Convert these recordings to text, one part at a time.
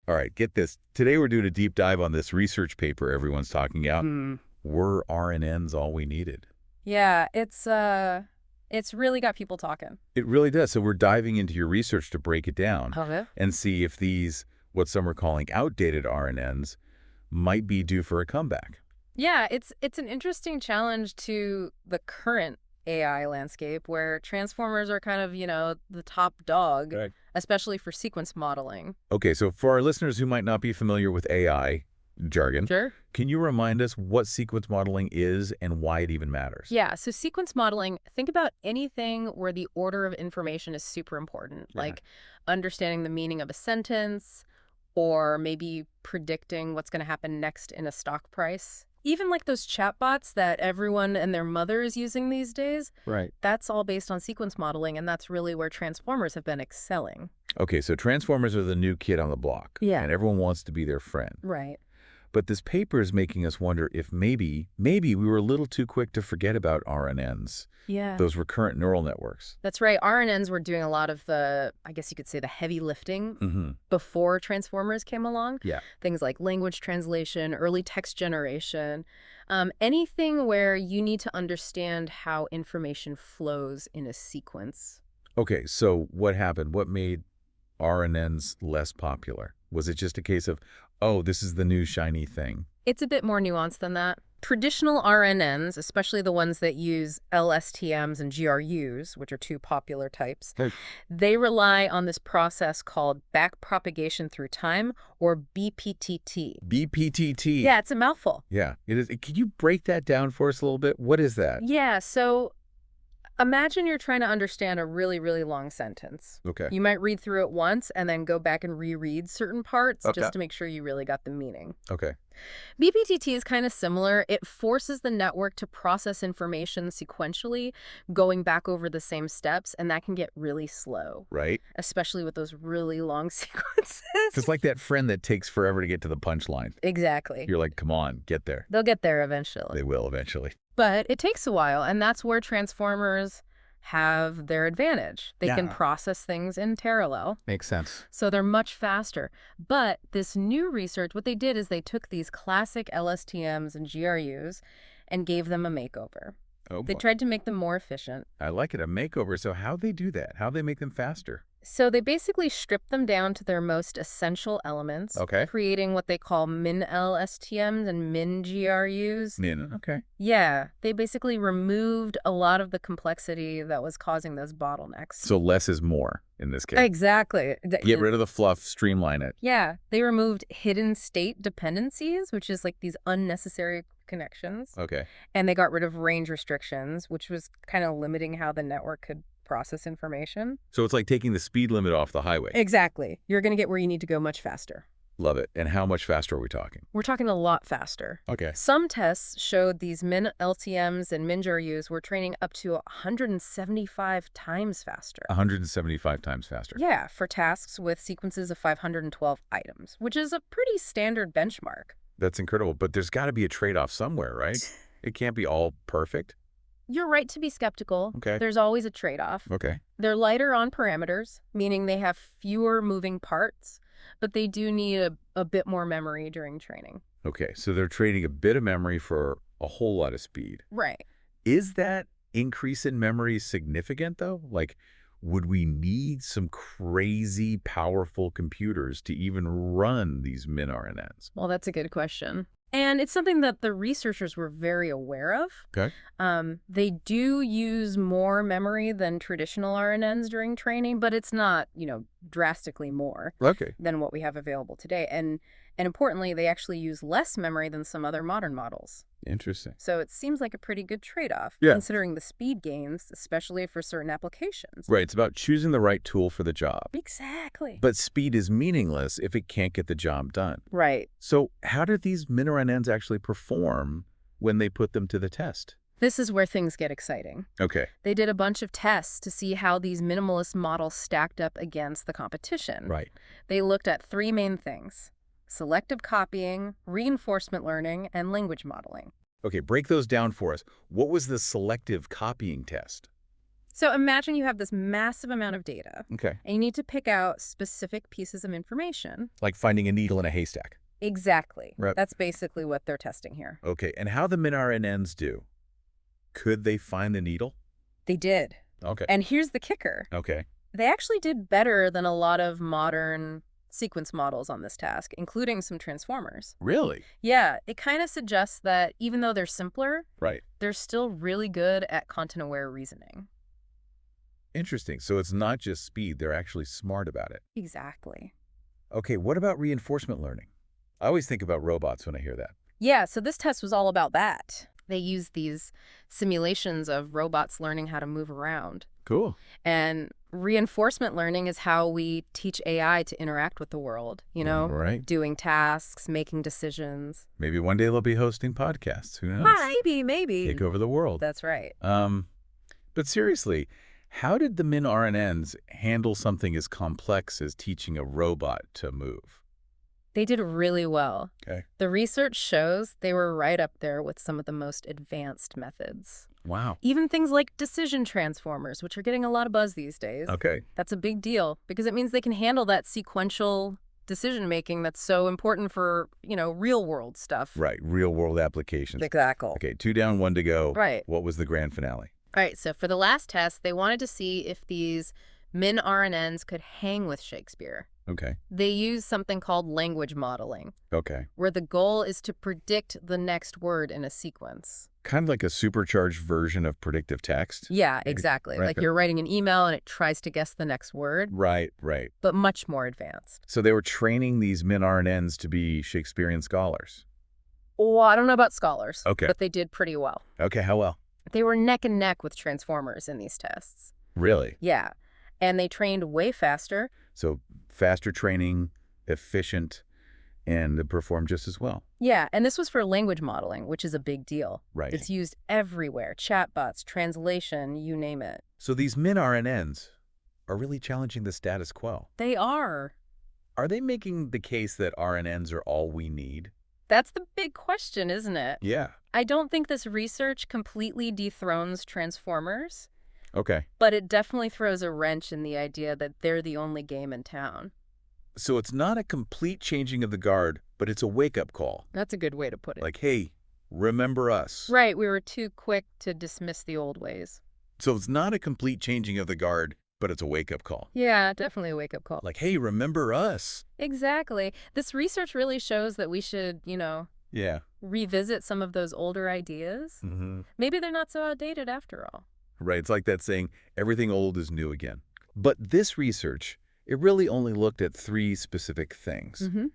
All right, get this. Today we're doing a deep dive on this research paper everyone's talking about. Were RNNs all we needed? Yeah, it's really got people talking. It really does. So we're diving into your research to break it down Okay. and see if these, what some are calling outdated RNNs, might be due for a comeback. Yeah, it's an interesting challenge to the current AI landscape where transformers are kind of, the top dog, Right. especially for sequence modeling. Okay, so for our listeners who might not be familiar with AI jargon, Sure. can you remind us what sequence modeling is and why it even matters? Yeah, so sequence modeling, think about anything where the order of information is super important, Yeah. like understanding the meaning of a sentence or maybe predicting what's going to happen next in a stock price. Even like those chatbots that everyone and their mother is using these days, Right. that's all based on sequence modeling, and that's really where transformers have been excelling. Okay, so transformers are the new kid on the block. Yeah. And everyone wants to be their friend. Right. But this paper is making us wonder if maybe we were a little too quick to forget about RNNs, Yeah. those recurrent neural networks. That's right. RNNs were doing a lot of the, I guess you could say, the heavy lifting before transformers came along. Yeah. Things like language translation, early text generation, anything where you need to understand how information flows in a sequence. Okay, so what happened? What made RNNs less popular? Was it just a case of, oh, this is the new shiny thing? It's a bit more nuanced than that. Traditional RNNs, especially the ones that use LSTMs and GRUs, which are two popular types, they rely on this process called backpropagation through time, or BPTT. BPTT. Yeah, it's a mouthful. Yeah, it is. Can you break that down for us a little bit? What is that? Yeah, so imagine you're trying to understand a really, really long sentence. Okay. You might read through it once and then go back and reread certain parts Okay. just to make sure you really got the meaning. Okay. BPTT is kind of similar. It forces the network to process information sequentially, going back over the same steps, and that can get really slow. Right. Especially with those really long sequences. It's like that friend that takes forever to get to the punchline. Exactly. You're like, come on, get there. They'll get there eventually. They will eventually. But it takes a while, and that's where transformers have their advantage. They can Yeah. process things in parallel. Makes sense. So they're much faster. But this new research, what they did is they took these classic LSTMs and GRUs and gave them a makeover. Oh, They boy. tried to make them more efficient. I like it. A makeover. So how'd they do that? How'd they make them faster? So they basically stripped them down to their most essential elements, Okay. creating what they call min LSTMs and min GRUs. Okay. Yeah, they basically removed a lot of the complexity that was causing those bottlenecks. So less is more in this case. Exactly. Get rid of the fluff, streamline it. Yeah, they removed hidden state dependencies, which is like these unnecessary connections. Okay. And they got rid of range restrictions, which was kind of limiting how the network could process information. So it's like taking the speed limit off the highway. Exactly. You're going to get where you need to go much faster. Love it. And how much faster are we talking? We're talking a lot faster. Okay. Some tests showed these min LTMs and min GRUs were training up to 175 times faster. 175 times faster. Yeah, for tasks with sequences of 512 items, which is a pretty standard benchmark. That's incredible. But there's got to be a trade-off somewhere, right? It can't be all perfect. You're right to be skeptical. Okay. There's always a trade-off. Okay. They're lighter on parameters, meaning they have fewer moving parts, but they do need a bit more memory during training. Okay. So they're trading a bit of memory for a whole lot of speed. Right. Is that increase in memory significant, though? Like, would we need some crazy powerful computers to even run these min RNNs? Well, that's a good question. And it's something that the researchers were very aware of. Okay. They do use more memory than traditional RNNs during training, but it's not, drastically more Okay. than what we have available today. And importantly, they actually use less memory than some other modern models. Interesting. So it seems like a pretty good trade-off, Yeah. considering the speed gains, especially for certain applications. Right. It's about choosing the right tool for the job. Exactly. But speed is meaningless if it can't get the job done. Right. So how do these min RNNs actually perform when they put them to the test? This is where things get exciting. Okay. They did a bunch of tests to see how these minimalist models stacked up against the competition. Right. They looked at three main things: selective copying, reinforcement learning, and language modeling. Okay, break those down for us. What was the selective copying test? So imagine you have this massive amount of data, Okay. and you need to pick out specific pieces of information. Like finding a needle in a haystack. Exactly. Right. That's basically what they're testing here. Okay, and how the min-RNNs do? Could they find the needle? They did. Okay. And here's the kicker. Okay. They actually did better than a lot of modern sequence models on this task, including some transformers. Really? Yeah, it kind of suggests that even though they're simpler, Right. they're still really good at content-aware reasoning. Interesting. So it's not just speed, they're actually smart about it. Exactly. Okay, what about reinforcement learning? I always think about robots when I hear that. Yeah, so this test was all about that. They used these simulations of robots learning how to move around. Cool. And reinforcement learning is how we teach AI to interact with the world, Right. doing tasks, making decisions. Maybe one day they'll be hosting podcasts. Who knows? Maybe. Take over the world. That's right. But seriously, how did the min-RNNs handle something as complex as teaching a robot to move? They did really well. Okay. The research shows they were right up there with some of the most advanced methods. Wow. Even things like decision transformers, which are getting a lot of buzz these days. Okay. That's a big deal because it means they can handle that sequential decision-making that's so important for, real-world stuff. Right. Real-world applications. Exactly. Okay, 2 down, 1 to go. Right. What was the grand finale? All right, so for the last test, they wanted to see if these min-RNNs could hang with Shakespeare. Okay. They use something called language modeling, Okay. where the goal is to predict the next word in a sequence. Kind of like a supercharged version of predictive text? Yeah, exactly. Right. Like you're writing an email and it tries to guess the next word, Right, right. but much more advanced. So they were training these min-RNNs to be Shakespearean scholars. Well, I don't know about scholars, Okay. but they did pretty well. Okay, how well? They were neck and neck with transformers in these tests. Really? Yeah, and they trained way faster. So faster training, efficient, and they performed just as well. Yeah, and this was for language modeling, which is a big deal. Right. It's used everywhere, chatbots, translation, you name it. So these min-RNNs are really challenging the status quo. They are. Are they making the case that RNNs are all we need? That's the big question, isn't it? Yeah. I don't think this research completely dethrones transformers, Okay. but it definitely throws a wrench in the idea that they're the only game in town. So it's not a complete changing of the guard, but it's a wake-up call. That's a good way to put it. Like, hey, remember us. Right, we were too quick to dismiss the old ways. So it's not a complete changing of the guard, but it's a wake-up call. Yeah, definitely a wake-up call. Like, hey, remember us. Exactly. This research really shows that we should, Yeah. revisit some of those older ideas. Mm-hmm. Maybe they're not so outdated after all. Right. It's like that saying, everything old is new again. But this research, it really only looked at 3 specific things. Mm-hmm.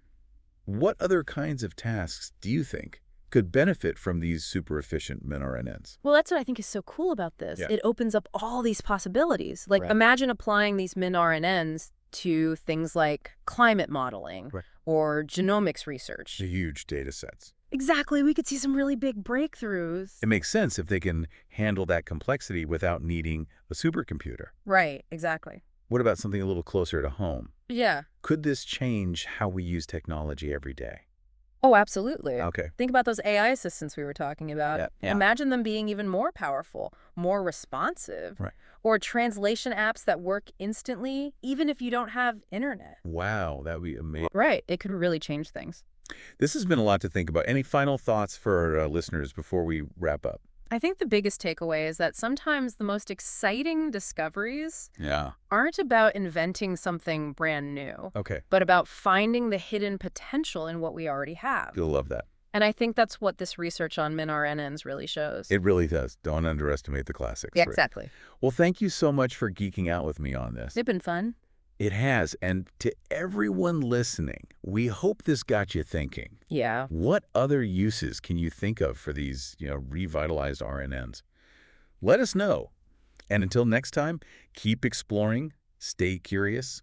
What other kinds of tasks do you think could benefit from these super efficient min-RNNs? Well, that's what I think is so cool about this. Yeah. It opens up all these possibilities. Like, Right. imagine applying these min-RNNs to things like climate modeling Right. or genomics research. The huge data sets. Exactly. We could see some really big breakthroughs. It makes sense if they can handle that complexity without needing a supercomputer. Right. Exactly. What about something a little closer to home? Yeah. Could this change how we use technology every day? Oh, absolutely. Okay. Think about those AI assistants we were talking about. Yeah. Imagine them being even more powerful, more responsive, Right. or translation apps that work instantly, even if you don't have internet. Wow, that would be amazing. Right. It could really change things. This has been a lot to think about. Any final thoughts for our listeners before we wrap up? I think the biggest takeaway is that sometimes the most exciting discoveries Yeah. aren't about inventing something brand new, Okay. but about finding the hidden potential in what we already have. You'll love that. And I think that's what this research on min-RNNs really shows. It really does. Don't underestimate the classics. Yeah, exactly. Well, thank you so much for geeking out with me on this. It's been fun. It has. And to everyone listening, we hope this got you thinking. Yeah. What other uses can you think of for these, revitalized RNNs? Let us know. And until next time, keep exploring, stay curious,